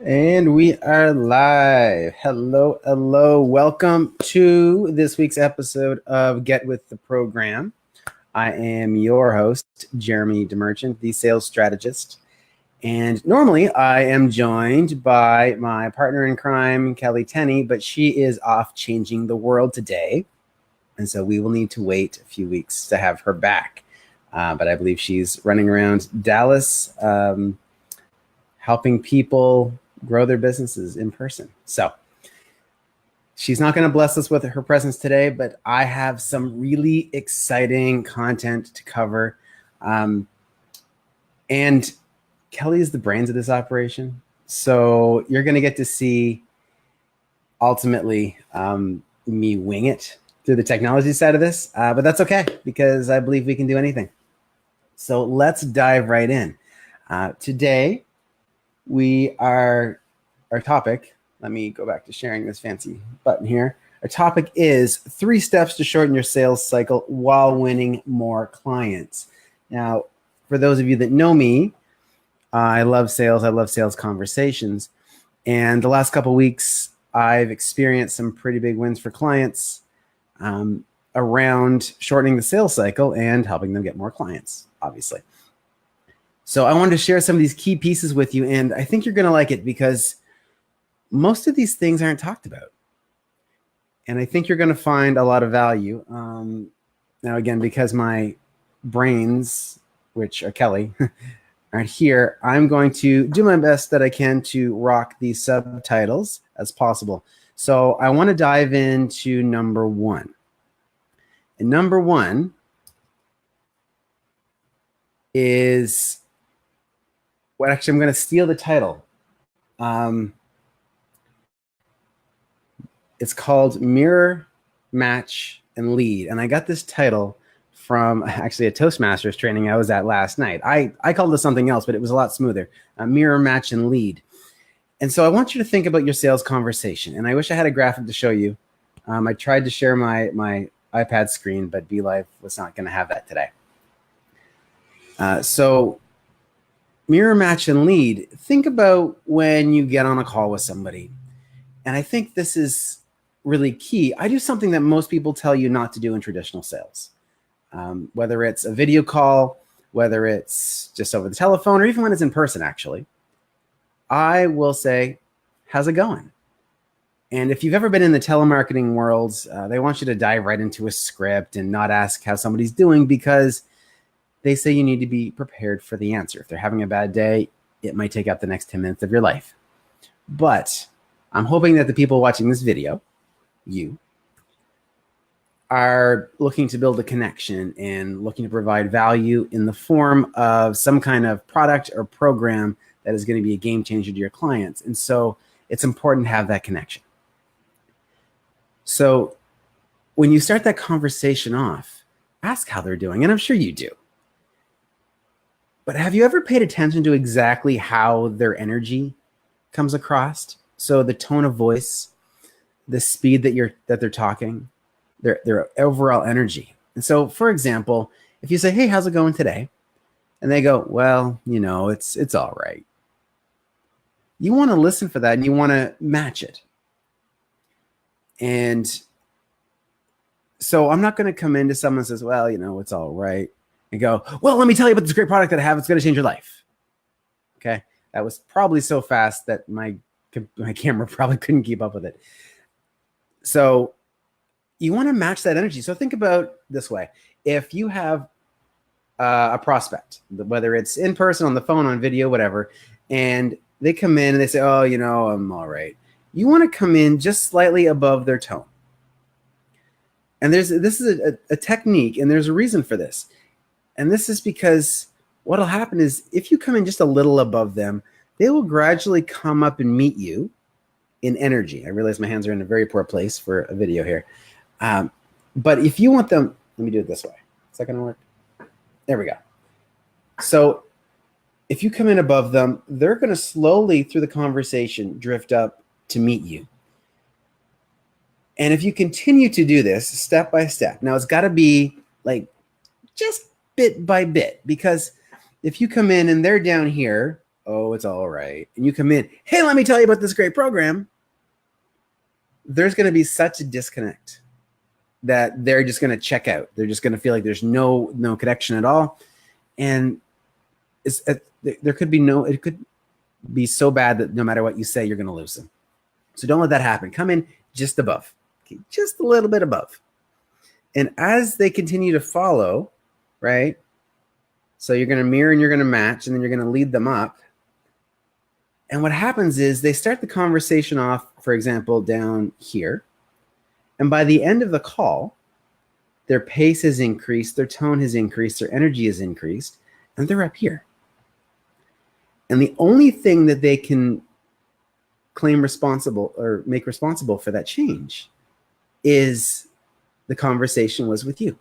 And we are live. Hello, hello. Welcome to this week's episode of Get With the Program. I am your host, Jeremy DeMerchant, the sales strategist. And normally I am joined by my partner in crime, Kelly Tenney, but she is off changing the world today. And so we will need to wait a few weeks to have her back. But I believe she's running around Dallas, helping people grow their businesses in person. So she's not going to bless us with her presence today, but I have some really exciting content to cover. And Kelly is the brains of this operation. So you're going to get to see ultimately me wing it through the technology side of this. But that's okay because I believe we can do anything. So let's dive right in. Today, our topic, let me go back to sharing this fancy button here. Our topic is 3 steps to shorten your sales cycle while winning more clients. Now, for those of you that know me, I love sales. I love sales conversations. And the last couple of weeks, I've experienced some pretty big wins for clients around shortening the sales cycle and helping them get more clients, obviously. So I wanted to share some of these key pieces with you, and I think you're going to like it because most of these things aren't talked about. And I think you're going to find a lot of value. Now, again, because my brains, which are Kelly, aren't here, I'm going to do my best that I can to rock these subtitles as possible. So I want to dive into number 1. And number 1 is... Well, actually, I'm going to steal the title. It's called Mirror, Match, and Lead. And I got this title from actually a Toastmasters training I was at last night. I called it something else, but it was a lot smoother. Mirror, Match, and Lead. And so I want you to think about your sales conversation. And I wish I had a graphic to show you. I tried to share my iPad screen, but BeLive was not going to have that today. So mirror, match, and lead. Think about when you get on a call with somebody. And I think this is really key. I do something that most people tell you not to do in traditional sales. Whether it's a video call, whether it's just over the telephone, or even when it's in person, actually. I will say, how's it going? And if you've ever been in the telemarketing worlds, they want you to dive right into a script and not ask how somebody's doing because they say you need to be prepared for the answer. If they're having a bad day, it might take up the next 10 minutes of your life. But I'm hoping that the people watching this video, you, are looking to build a connection and looking to provide value in the form of some kind of product or program that is going to be a game changer to your clients. And so it's important to have that connection. So when you start that conversation off, ask how they're doing. And I'm sure you do. But have you ever paid attention to exactly how their energy comes across? So the tone of voice, the speed that they're talking, their overall energy. And so, for example, if you say, "Hey, how's it going today?" and they go, "Well, it's all right." You want to listen for that and you want to match it. And so I'm not going to come into someone and says, "Well, it's all right," and go, "Well, let me tell you about this great product that I have. It's going to change your life." Okay. That was probably so fast that my camera probably couldn't keep up with it. So you want to match that energy. So think about this way. If you have a prospect, whether it's in person, on the phone, on video, whatever, and they come in and they say, "Oh, I'm all right." You want to come in just slightly above their tone. And this is a technique, and there's a reason for this. And this is because what'll happen is if you come in just a little above them, they will gradually come up and meet you in energy. I realize my hands are in a very poor place for a video here. But if you want them, let me do it this way. Is that going to work? There we go. So if you come in above them, they're going to slowly through the conversation drift up to meet you. And if you continue to do this step by step, now it's got to be like just bit by bit, because if you come in and they're down here, oh, it's all right, and you come in, hey, let me tell you about this great program, there's going to be such a disconnect that they're just going to check out. They're just going to feel like there's no connection at all. And there could be it could be so bad that no matter what you say, you're going to lose them. So don't let that happen. Come in just above, okay, just a little bit above. And as they continue to follow, right? So you're going to mirror and you're going to match, and then you're going to lead them up. And what happens is they start the conversation off, for example, down here. And by the end of the call, their pace has increased, their tone has increased, their energy has increased, and they're up here. And the only thing that they can claim responsible or make responsible for that change is the conversation was with you.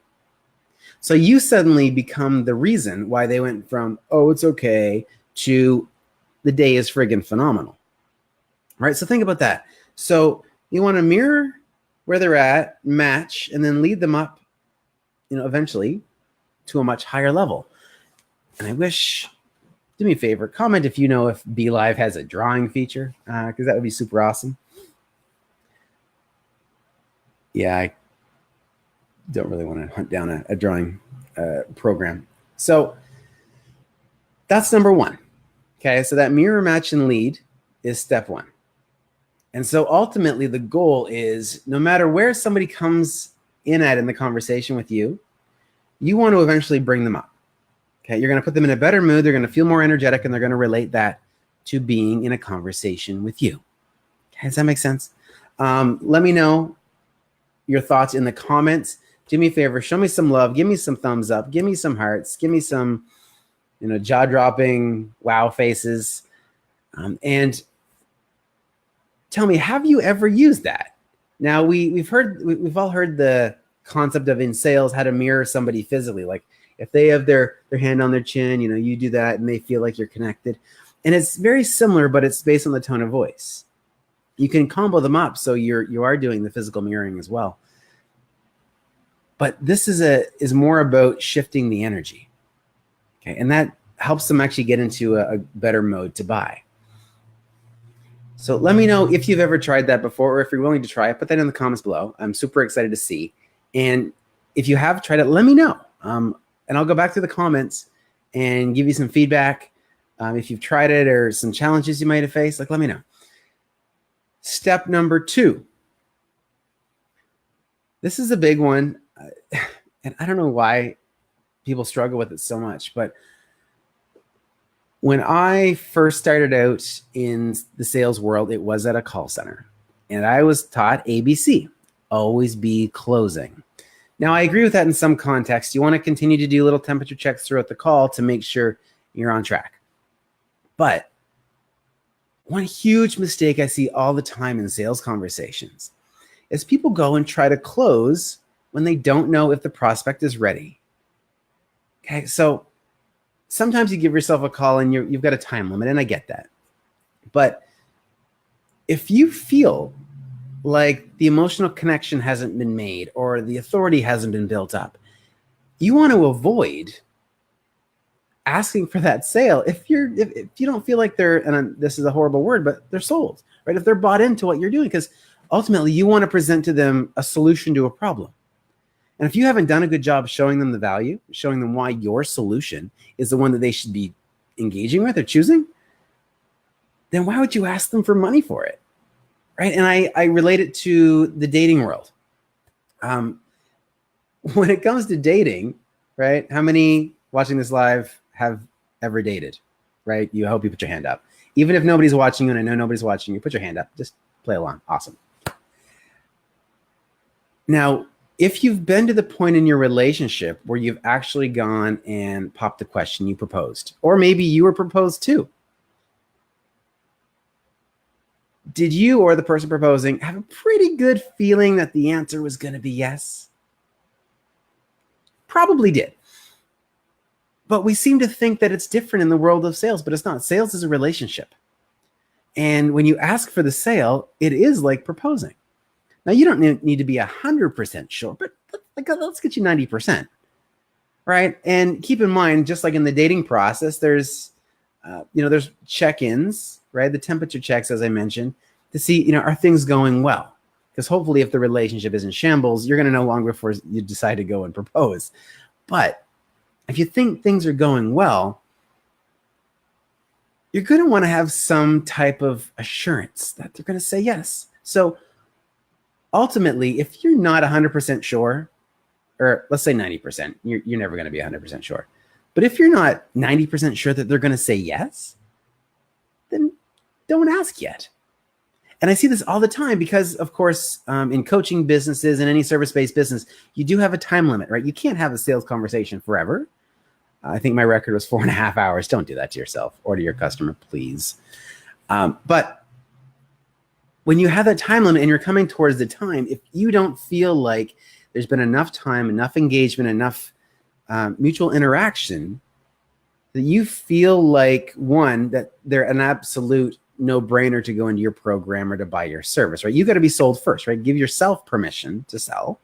So you suddenly become the reason why they went from, oh, it's okay, to the day is friggin' phenomenal. Right? So think about that. So you want to mirror where they're at, match, and then lead them up, eventually to a much higher level. And I wish, do me a favor, comment if you know if BeLive has a drawing feature, because that would be super awesome. Yeah, I don't really want to hunt down a drawing program. So that's number one. Okay, so that mirror, match, and lead is step one. And so ultimately the goal is no matter where somebody comes in at in the conversation with you, you want to eventually bring them up. Okay, you're going to put them in a better mood. They're going to feel more energetic, and they're going to relate that to being in a conversation with you. Okay, does that make sense? Let me know your thoughts in the comments. Do me a favor, show me some love, give me some thumbs up, give me some hearts, give me some, jaw-dropping wow faces, and tell me, have you ever used that? Now we've all heard the concept of in sales how to mirror somebody physically. Like if they have their hand on their chin, you do that and they feel like you're connected. And it's very similar, but it's based on the tone of voice. You can combo them up so you are doing the physical mirroring as well. But this is more about shifting the energy. Okay, and that helps them actually get into a better mode to buy. So let me know if you've ever tried that before, or if you're willing to try it. Put that in the comments below. I'm super excited to see. And if you have tried it, let me know. And I'll go back to the comments and give you some feedback. If you've tried it or some challenges you might have faced, let me know. Step number 2. This is a big one. And I don't know why people struggle with it so much, but when I first started out in the sales world, it was at a call center, and I was taught ABC, always be closing. Now, I agree with that in some context. You want to continue to do little temperature checks throughout the call to make sure you're on track. But one huge mistake I see all the time in sales conversations is people go and try to close when they don't know if the prospect is ready. Okay, so sometimes you give yourself a call and you've got a time limit, and I get that. But if you feel like the emotional connection hasn't been made or the authority hasn't been built up, you want to avoid asking for that sale if you don't feel like they're, and this is a horrible word, but they're sold, right? If they're bought into what you're doing, because ultimately you want to present to them a solution to a problem. And if you haven't done a good job showing them the value, showing them why your solution is the one that they should be engaging with or choosing, then why would you ask them for money for it? Right? And I relate it to the dating world. When it comes to dating, right? How many watching this live have ever dated, right? I hope you put your hand up. Even if nobody's watching you, and I know nobody's watching you, put your hand up. Just play along. Awesome. Now, if you've been to the point in your relationship where you've actually gone and popped the question you proposed, or maybe you were proposed to, did you or the person proposing have a pretty good feeling that the answer was going to be yes? Probably did. But we seem to think that it's different in the world of sales, but it's not. Sales is a relationship. And when you ask for the sale, it is like proposing. Now, you don't need to be 100% sure, but let's get you 90%, right? And keep in mind, just like in the dating process, there's There's check-ins, right? The temperature checks, as I mentioned, to see, are things going well? Because hopefully if the relationship is in shambles, you're going to know long before you decide to go and propose. But if you think things are going well, you're going to want to have some type of assurance that they're going to say yes. So ultimately, if you're not 100% sure, or let's say 90%, you're never going to be 100% sure. But if you're not 90% sure that they're going to say yes, then don't ask yet. And I see this all the time because, of course, in coaching businesses and any service-based business, you do have a time limit, right? You can't have a sales conversation forever. I think my record was 4.5 hours. Don't do that to yourself or to your customer, please. But when you have that time limit and you're coming towards the time, if you don't feel like there's been enough time, enough engagement, enough mutual interaction, that you feel like, one, that they're an absolute no-brainer to go into your program or to buy your service, right? You got to be sold first, right? Give yourself permission to sell.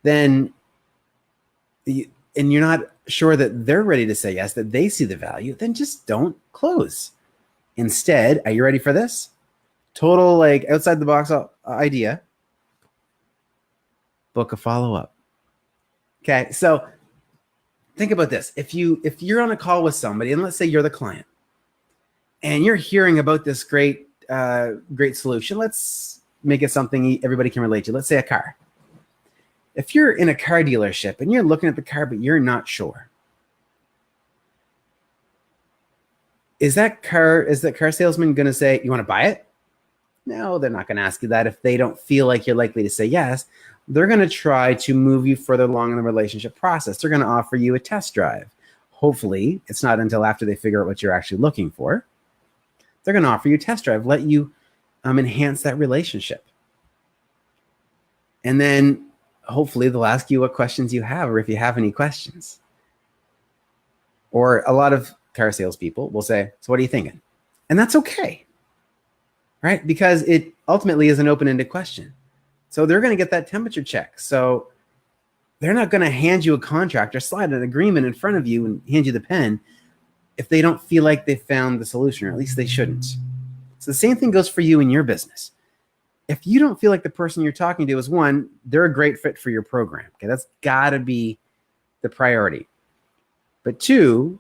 Then, and you're not sure that they're ready to say yes, that they see the value, then just don't close. Instead, are you ready for this? Total, like, outside the box idea. Book a follow-up. Okay, so think about this. If you're on a call with somebody, and let's say you're the client, and you're hearing about this great solution, let's make it something everybody can relate to. Let's say a car. If you're in a car dealership and you're looking at the car, but you're not sure, is that car salesman going to say, you want to buy it? No, they're not going to ask you that if they don't feel like you're likely to say yes. They're going to try to move you further along in the relationship process. They're going to offer you a test drive. Hopefully, it's not until after they figure out what you're actually looking for. They're going to offer you a test drive, let you enhance that relationship. And then hopefully they'll ask you what questions you have or if you have any questions. Or a lot of car salespeople will say, so what are you thinking? And that's okay, right? Because it ultimately is an open-ended question. So they're going to get that temperature check. So they're not going to hand you a contract or slide an agreement in front of you and hand you the pen if they don't feel like they found the solution, or at least they shouldn't. So the same thing goes for you in your business. If you don't feel like the person you're talking to is, one, they're a great fit for your program. Okay, that's got to be the priority. But two,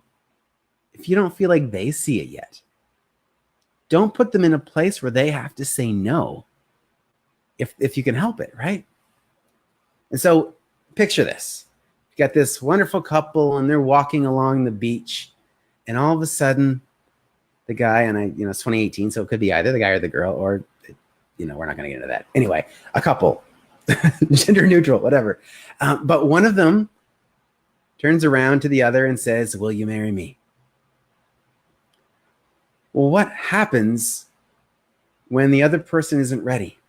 if you don't feel like they see it yet, don't put them in a place where they have to say no if you can help it, right? And so picture this. You got this wonderful couple and they're walking along the beach, and all of a sudden the guy, and it's 2018, so it could be either the guy or the girl, or we're not going to get into that. Anyway, a couple, gender neutral, whatever. But one of them turns around to the other and says, will you marry me? Well, what happens when the other person isn't ready?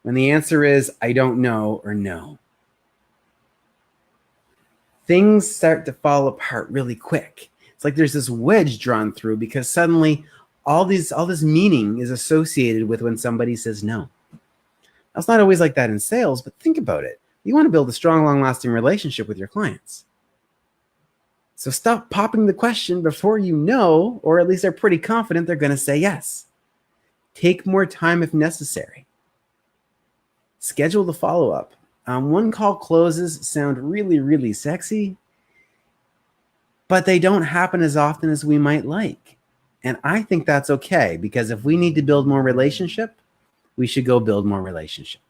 When the answer is, I don't know, or no. Things start to fall apart really quick. It's like there's this wedge drawn through because suddenly all this meaning is associated with when somebody says no. Now, it's not always like that in sales, but think about it. You want to build a strong, long-lasting relationship with your clients. So stop popping the question before you know, or at least are pretty confident they're going to say yes. Take more time if necessary. Schedule the follow-up. One call closes sound really, really sexy, but they don't happen as often as we might like. And I think that's okay, because if we need to build more relationship, we should go build more relationship.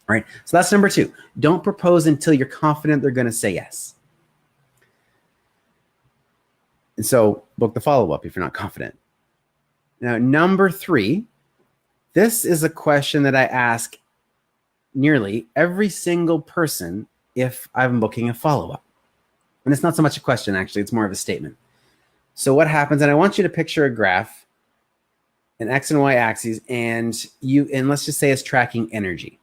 All right. So that's number 2. Don't propose until you're confident they're going to say yes. And so book the follow-up if you're not confident. Now, number 3, this is a question that I ask nearly every single person if I'm booking a follow-up. And it's not so much a question, actually. It's more of a statement. So what happens, and I want you to picture a graph, an X and Y axes, and let's just say it's tracking energy.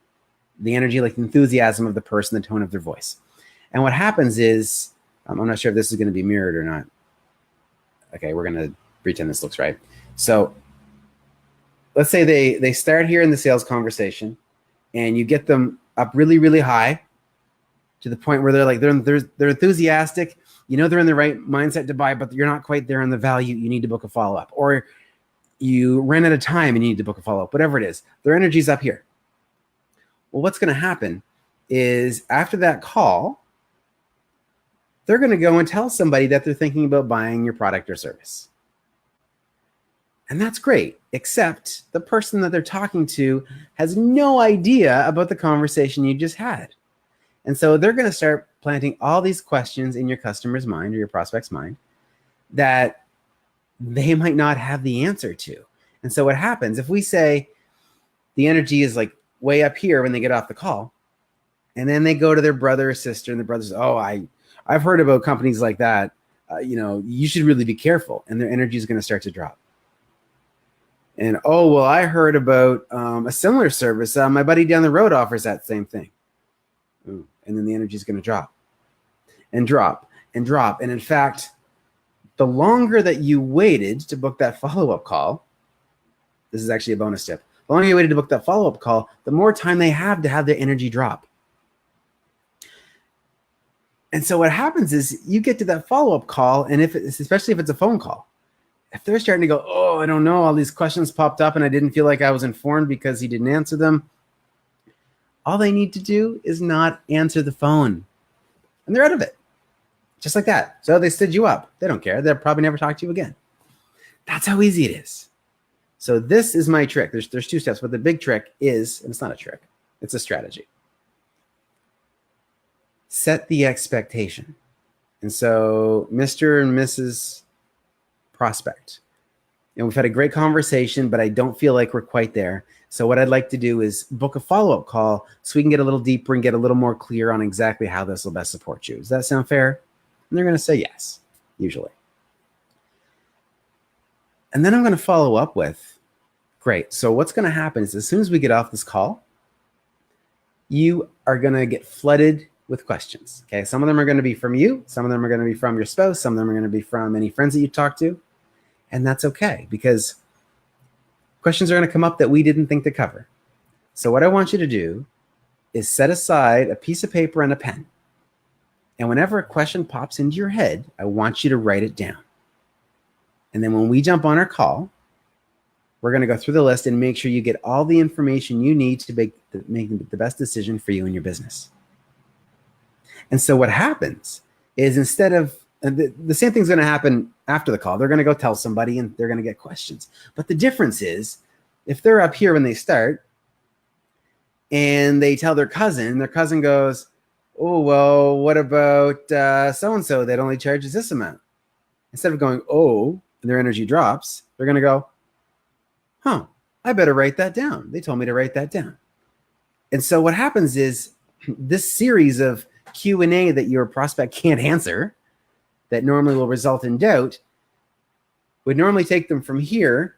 The energy, like the enthusiasm of the person, the tone of their voice. And what happens is, I'm not sure if this is going to be mirrored or not. Okay, we're going to pretend this looks right. So let's say they start here in the sales conversation, and you get them up really, really high to the point where they're enthusiastic. you know they're in the right mindset to buy, but you're not quite there on the value, you need to book a follow-up. Or you ran out of time and you need to book a follow-up, whatever it is. Their energy's up here. Well, what's going to happen is after that call, they're going to go and tell somebody that they're thinking about buying your product or service. And that's great, except the person that they're talking to has no idea about the conversation you just had. And so they're going to start planting all these questions in your customer's mind or your prospect's mind that they might not have the answer to. And so what happens if we say the energy is like way up here when they get off the call, and then they go to their brother or sister, and the brother says, oh, I've heard about companies like that. You should really be careful. And their energy is going to start to drop. And, oh, well, I heard about a similar service. My buddy down the road offers that same thing. Ooh. And then the energy is going to drop and drop and drop. And in fact, the longer that you waited to book that follow-up call, this is actually a bonus tip. The longer you waited to book that follow-up call, the more time they have to have their energy drop. And so what happens is you get to that follow-up call, and especially if it's a phone call, if they're starting to go, oh, I don't know, all these questions popped up and I didn't feel like I was informed because he didn't answer them, all they need to do is not answer the phone. And they're out of it. Just like that. So they stood you up. They don't care. They'll probably never talk to you again. That's how easy it is. So this is my trick. There's 2 steps, but the big trick is, and it's not a trick, it's a strategy. Set the expectation. And so Mr. and Mrs. Prospect, and we've had a great conversation, but I don't feel like we're quite there. So what I'd like to do is book a follow-up call so we can get a little deeper and get a little more clear on exactly how this will best support you. Does that sound fair? And they're going to say yes, usually. And then I'm going to follow up with, great. So what's going to happen is as soon as we get off this call, you are going to get flooded with questions. Okay. Some of them are going to be from you. Some of them are going to be from your spouse. Some of them are going to be from any friends that you talk to. And that's okay, because questions are going to come up that we didn't think to cover. So what I want you to do is set aside a piece of paper and a pen. And whenever a question pops into your head, I want you to write it down. And then when we jump on our call, we're going to go through the list and make sure you get all the information you need to make the best decision for you and your business. And so what happens is instead of, the same thing's going to happen after the call. They're going to go tell somebody and they're going to get questions. But the difference is if they're up here when they start and they tell their cousin goes, oh, well, what about so-and-so that only charges this amount? Instead of going, oh, and their energy drops, they're going to go, huh, I better write that down. They told me to write that down. And so what happens is this series of Q&A that your prospect can't answer that normally will result in doubt would normally take them from here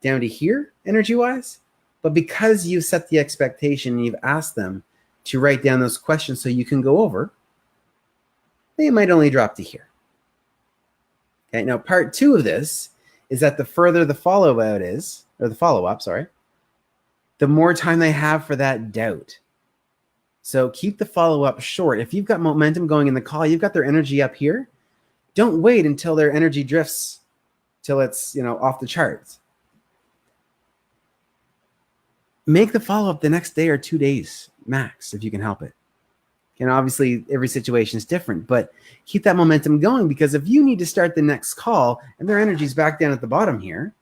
down to here energy-wise. But because you've set the expectation and you've asked them to write down those questions so you can go over, they might only drop to here. Okay, now part 2 of this is that the further the follow-up is, or the follow-up, sorry, the more time they have for that doubt. So keep the follow-up short. If you've got momentum going in the call, you've got their energy up here, don't wait until their energy drifts till it's, off the charts. Make the follow-up the next day or 2 days max if you can help it. And obviously every situation is different, but keep that momentum going, because if you need to start the next call and their energy's back down at the bottom here,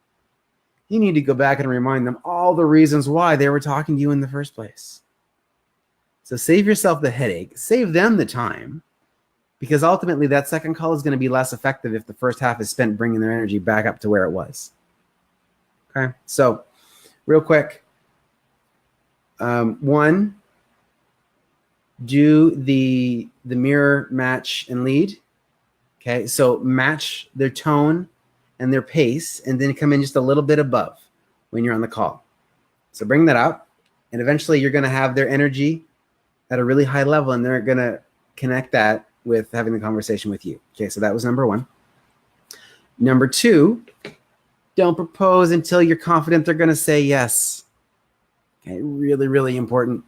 you need to go back and remind them all the reasons why they were talking to you in the first place. So save yourself the headache, save them the time, because ultimately that second call is going to be less effective if the first half is spent bringing their energy back up to where it was. Okay, so real quick, 1, do the mirror, match, and lead. Okay, so match their tone and their pace, and then come in just a little bit above when you're on the call. So bring that up, and eventually you're going to have their energy at a really high level, and they're going to connect that with having the conversation with you. Okay, so that was number 1. Number 2, don't propose until you're confident they're going to say yes. Okay, really, really important.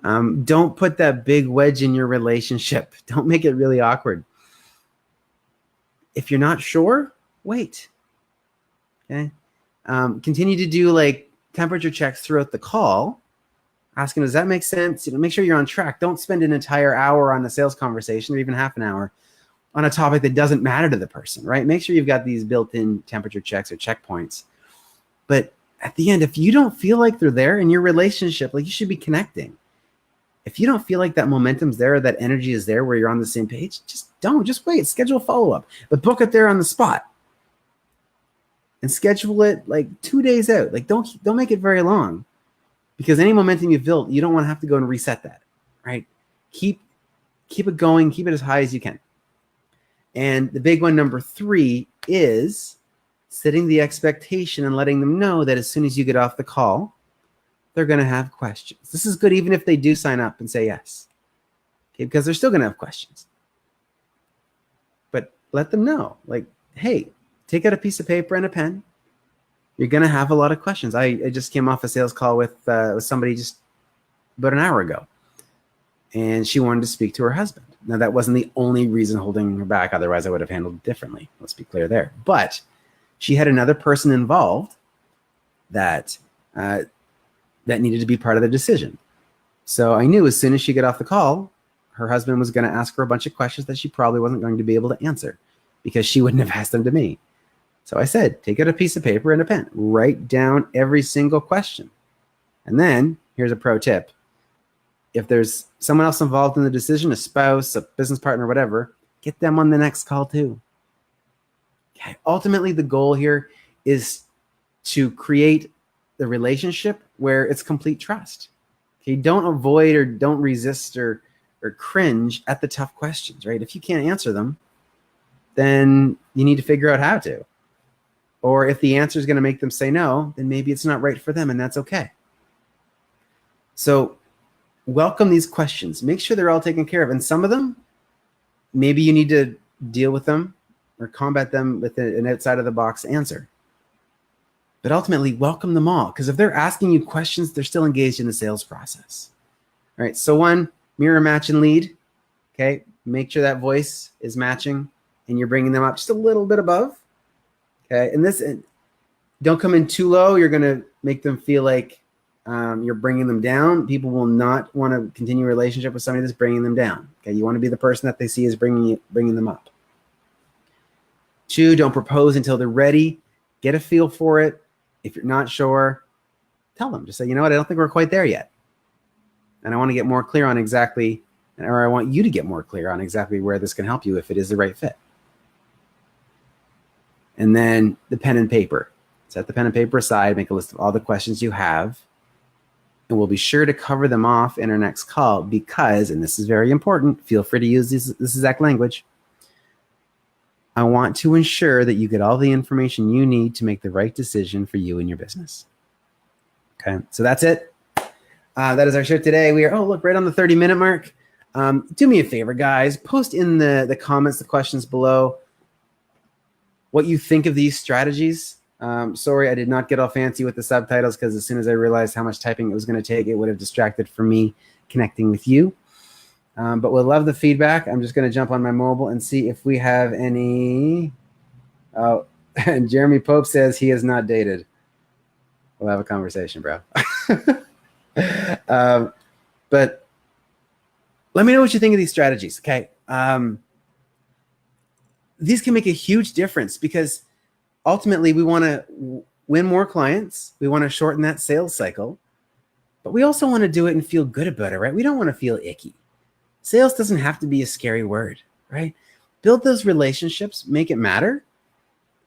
Don't put that big wedge in your relationship. Don't make it really awkward. if you're not sure, wait. Okay. Continue to do like temperature checks throughout the call, asking, does that make sense? Make sure you're on track. Don't spend an entire hour on a sales conversation or even half an hour on a topic that doesn't matter to the person, right? Make sure you've got these built-in temperature checks or checkpoints. But at the end, if you don't feel like they're there in your relationship, like you should be connecting. If you don't feel like that momentum's there, that energy is there where you're on the same page, just wait, schedule a follow-up, but book it there on the spot and schedule it like 2 days out. Like don't make it very long, because any momentum you've built, you don't want to have to go and reset that, right? Keep it going, keep it as high as you can. And the big one, number 3, is setting the expectation and letting them know that as soon as you get off the call, they're going to have questions. This is good even if they do sign up and say yes, okay, because they're still going to have questions. But let them know, like, hey, take out a piece of paper and a pen. You're going to have a lot of questions. I just came off a sales call with somebody just about an hour ago, and she wanted to speak to her husband. Now, that wasn't the only reason holding her back. Otherwise, I would have handled it differently. Let's be clear there. But she had another person involved that needed to be part of the decision. So I knew as soon as she got off the call, her husband was going to ask her a bunch of questions that she probably wasn't going to be able to answer because she wouldn't have asked them to me. So I said, take out a piece of paper and a pen. Write down every single question. And then, here's a pro tip. If there's someone else involved in the decision, a spouse, a business partner, whatever, get them on the next call too. Okay. Ultimately, the goal here is to create the relationship where it's complete trust. Okay. Don't avoid or don't resist or cringe at the tough questions, right? If you can't answer them, then you need to figure out how to. Or if the answer is going to make them say no, then maybe it's not right for them, and that's okay. So welcome these questions. Make sure they're all taken care of. And some of them, maybe you need to deal with them or combat them with an outside of the box answer. But ultimately, welcome them all, because if they're asking you questions, they're still engaged in the sales process. All right. So 1, mirror, match, and lead. Okay. Make sure that voice is matching and you're bringing them up just a little bit above. Okay. And don't come in too low. You're going to make them feel like you're bringing them down. People will not want to continue a relationship with somebody that's bringing them down. Okay. You want to be the person that they see as bringing them up. 2, don't propose until they're ready. Get a feel for it. If you're not sure, tell them. Just say, you know what, I don't think we're quite there yet. And I want to get more clear on exactly, or I want you to get more clear on exactly where this can help you if it is the right fit. And then the pen and paper. Set the pen and paper aside, make a list of all the questions you have, and we'll be sure to cover them off in our next call because, and this is very important, feel free to use this exact language, I want to ensure that you get all the information you need to make the right decision for you and your business. Okay, so that's it. That is our show today. We are, look, right on the 30-minute mark. Do me a favor, guys. Post in the comments, the questions below, what you think of these strategies. Sorry, I did not get all fancy with the subtitles because as soon as I realized how much typing it was going to take, it would have distracted from me connecting with you. But we'll love the feedback. I'm just going to jump on my mobile and see if we have any. Oh, and Jeremy Pope says he is not dated. We'll have a conversation, bro. But let me know what you think of these strategies. Okay. These can make a huge difference because ultimately we want to win more clients. We want to shorten that sales cycle, but we also want to do it and feel good about it, right? We don't want to feel icky. Sales doesn't have to be a scary word, right? Build those relationships, make it matter,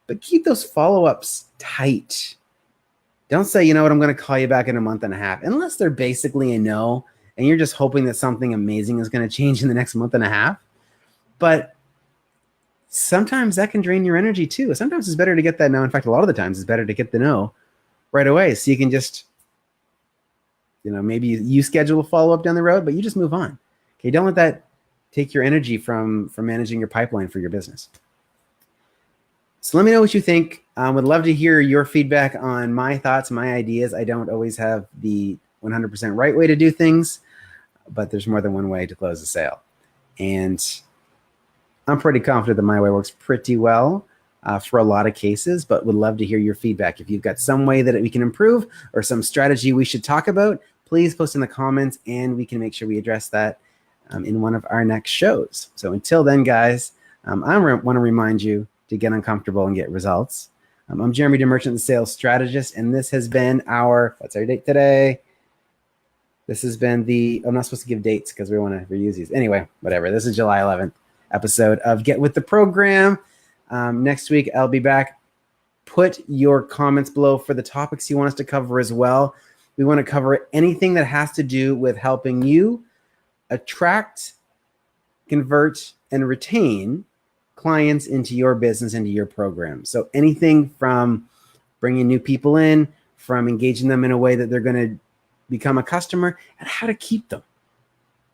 but keep those follow-ups tight. Don't say, you know what, I'm going to call you back in a month and a half, unless they're basically a no, and you're just hoping that something amazing is going to change in the next month and a half. But sometimes that can drain your energy too. Sometimes it's better to get that no. In fact, a lot of the times it's better to get the no right away. So you can just, maybe you schedule a follow-up down the road, but you just move on. Okay, don't let that take your energy from managing your pipeline for your business. So let me know what you think. Would love to hear your feedback on my thoughts, my ideas. I don't always have the 100% right way to do things, but there's more than one way to close a sale. And I'm pretty confident that my way works pretty well for a lot of cases, but would love to hear your feedback. If you've got some way that we can improve or some strategy we should talk about, please post in the comments and we can make sure we address that in one of our next shows. So until then, guys, I want to remind you to get uncomfortable and get results. I'm Jeremy DeMerchant, the sales strategist, and this has been what's our date today? This has been I'm not supposed to give dates because we want to reuse these. Anyway, whatever. This is July 11th episode of Get With The Program. Next week, I'll be back. Put your comments below for the topics you want us to cover as well. We want to cover anything that has to do with helping you attract, convert, and retain clients into your business, into your program. So anything from bringing new people in, from engaging them in a way that they're going to become a customer, and how to keep them.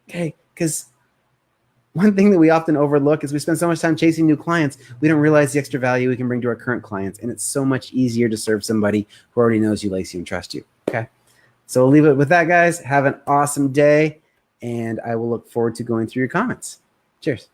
Okay? Because one thing that we often overlook is we spend so much time chasing new clients, we don't realize the extra value we can bring to our current clients. And it's so much easier to serve somebody who already knows you, likes you, and trusts you. Okay? So we'll leave it with that, guys. Have an awesome day, and I will look forward to going through your comments. Cheers.